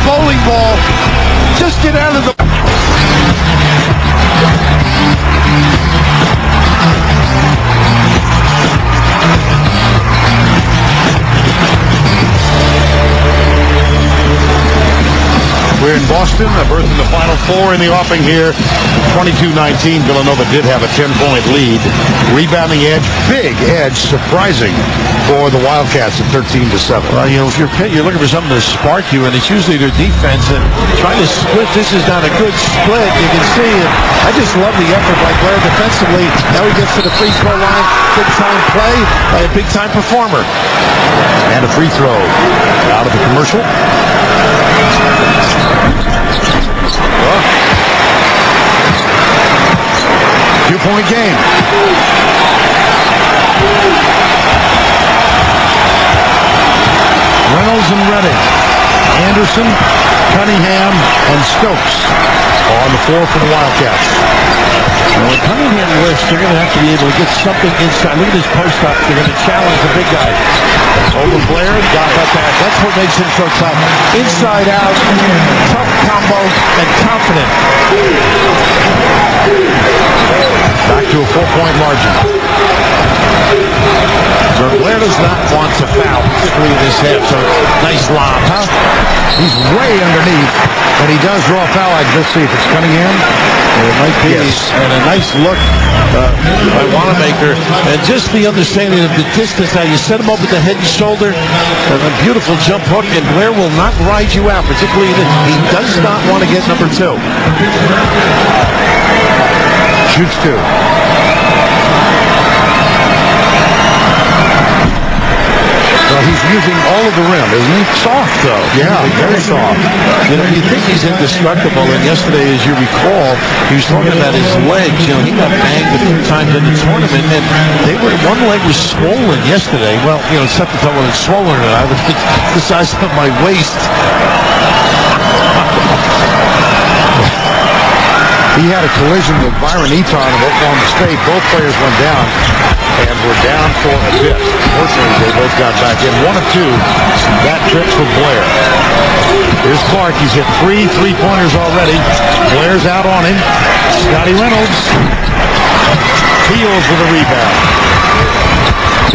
bowling ball. Just get out of the... We're in Boston, a berth in the Final Four in the offing here. 22-19, Villanova did have a 10-point lead. Rebounding edge, big edge, surprising for the Wildcats at 13-7. Well, you know, if you're looking for something to spark you, and it's usually their defense, and trying to split, this is not a good split. You can see it. I just love the effort by Blair defensively. Now he gets to the free throw line. Big-time play by a big-time performer. And a free throw out of the commercial. Two-point game. Reynolds and Redding, Anderson, Cunningham, and Stokes on the floor for the Wildcats. And when Cunningham lifts, they're going to have to be able to get something inside. Look at this post-up. They're going to challenge the big guy. Over Blair, got that back. That's what makes him so tough. Inside out, tough combo, and confident. Back to a 4-point margin. So Blair does not want to foul, particularly in this half. So nice lob, huh? He's way underneath, but he does draw a foul. Let's see if it's Cunningham. It might be. Yes. And a nice look by Wanamaker. And just the understanding of the distance. Now you set him up with the head and shoulder. And a beautiful jump hook. And Blair will not ride you out, particularly he does not want to get number 2. Shoots 2. Well, he's using all of the rim, isn't he? Soft, though. Yeah, very soft. You know, you think he's indestructible, and yesterday, as you recall, he was talking about his legs. You know, he got banged a few times in the tournament, and one leg was swollen yesterday. Well, you know, it's tough to tell whether it's swollen or not. It's the size of my waist. He had a collision with Byron Eaton of Oklahoma State. Both players went down and were down for a bit. Fortunately, they both got back in. 1 of 2. That trip for Blair. Here's Clark. He's hit 3 3-pointers already. Blair's out on him. Scotty Reynolds. Fields with a rebound.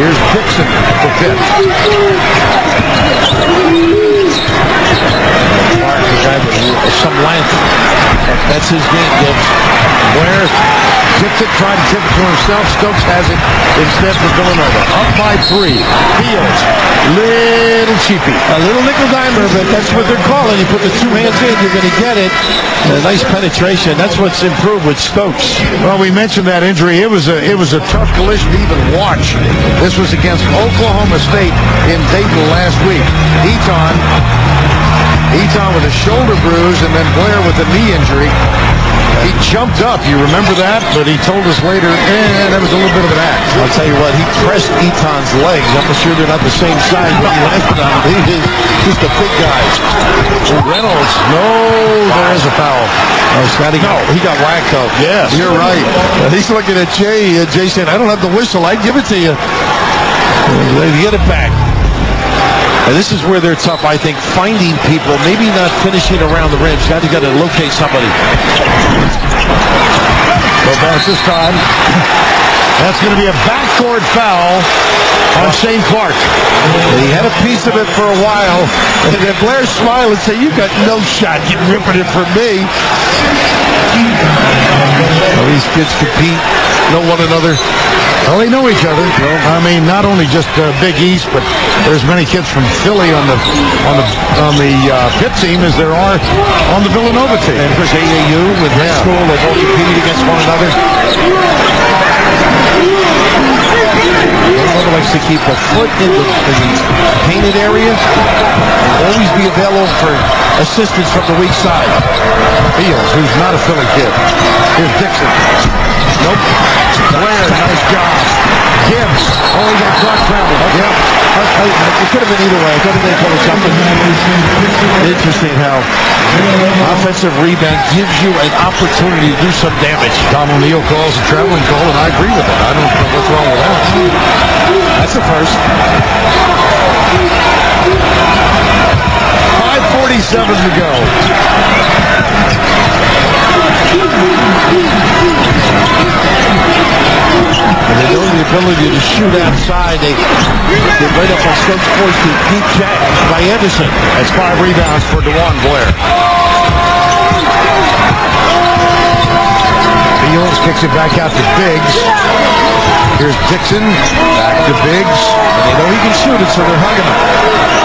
Here's Dixon for Pitt. Clark, the guy with some length. That's his game, Gibbs. Blair tipped it, tried to tip it to himself. Stokes has it instead for Villanova. Up by 3. Fields. Little cheapy. A little nickel dimer, but that's what they're calling. You put the 2 hands in, you're going to get it. A nice penetration. That's what's improved with Stokes. Well, we mentioned that injury. It was a tough collision to even watch. This was against Oklahoma State in Dayton last week. Eaton with a shoulder bruise, and then Blair with a knee injury. He jumped up, you remember that? But he told us later, that was a little bit of an act. I'll tell you what, he pressed Eaton's legs. I'm sure they're not the same size, but he landed on him. He is just a big guy. Reynolds, There is a foul. Oh, Scotty, no, he got whacked though. Yes. You're right. He's looking at Jay. Jay saying, I don't have the whistle. I'd give it to you. Get it back. And this is where they're tough, I think, finding people, maybe not finishing around the rim. Scotty got to locate somebody. So pass this time. That's going to be a backcourt foul on Shane Clark. He had a piece of it for a while, and then Blair smiled and said, you got no shot getting ripping it from me. Well, these kids compete, know one another. Well, they know each other. I mean, not only just Big East, but there's many kids from Philly on the Pitt team as there are on the Villanova team. And of course, AAU with high school, they've all competed against one another. Villanova likes to keep a foot in the painted area and always be available for assistance from the weak side. Fields, who's not a Philly kid. Here's Dixon. Nope. Blair, nice job. Gibbs. He got Clark traveling. Okay. Yep. It could have been either way. I thought they called it something. Interesting how offensive rebound gives you an opportunity to do some damage. Tom O'Neill calls a traveling call, and I agree with it. I don't know what's wrong with that. That's the first. 5:46 2:37 to go. And they know the ability to shoot outside. They get right up on Stokes' points to deep check by Anderson. That's 5 rebounds for DeJuan Blair. Fields kicks it back out to Biggs. Here's Dixon. Back to Biggs. And they know he can shoot it, so they're hugging him.